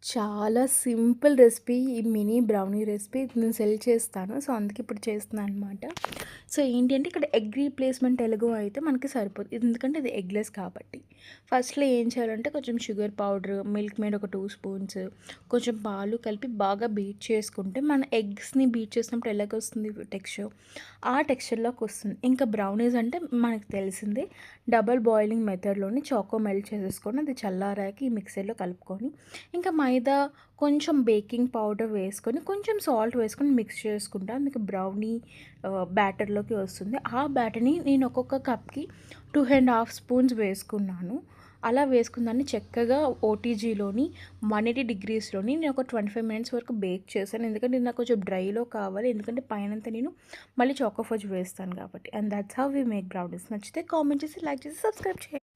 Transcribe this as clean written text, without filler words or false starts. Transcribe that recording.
చాలా simple recipe. ఈ mini brownie recipe నేను సెల్ చేస్తాను. సో, అందుకే ఇప్పుడు చేస్తున్నాననమాట. సో, ఏంటి అంటే ఇక్కడ ఎగ్ రీప్లేస్‌మెంట్ ఎలాగో అయితే మనకి సరిపోదు. ఎందుకంటే ఇది ఎగ్‌లెస్ కాబట్టి. ఫస్ట్‌లో ఏం చేయాలంటే కొంచెం షుగర్ పౌడర్, మిల్క్ మేడ్ ఒక 2 స్పూన్స్, కొంచెం పాలు కలిపి బాగా బీట్ చేసుకుంటే మన ఎగ్స్‌ని బీట్ చేసినప్పుడు ఎలాగొస్తుంది టెక్స్చర్, ఆ టెక్స్చర్‌లోకి వస్తుంది. ఇంకా బ్రౌనీస్ అంటే మనకు తెలిసిందే. డబుల్ బాయిలింగ్ మెథడ్‌లోని చాకో మెల్ట్ చేసేసుకొని అది చల్లారాక ఈ మిక్సీలో కలుపుకొని ఇంకా మైదా, కొంచెం బేకింగ్ పౌడర్ వేసుకొని, కొంచెం సాల్ట్ వేసుకొని మిక్స్ చేసుకుంటా. మీకు బ్రౌనీ బ్యాటర్‌లోకి వస్తుంది. ఆ బ్యాటర్‌ని నేను ఒక్కొక్క కప్‌కి 2½ స్పూన్స్ వేసుకున్నాను. అలా వేసుకున్న దాన్ని చక్కగా ఓటీజీలోని 180 డిగ్రీస్‌లోని నేను ఒక 25 మినిట్స్ వరకు బేక్ చేశాను. ఎందుకంటే ఇది నాకు కొంచెం డ్రైలో కావాలి. ఎందుకంటే పైనంతా నేను మళ్ళీ చాకో ఫజ్ వేస్తాను కాబట్టి. And that's how we make brownies. నచ్చితే కామెంట్ చేసి, లైక్ చేసి, సబ్స్క్రైబ్ చేయండి.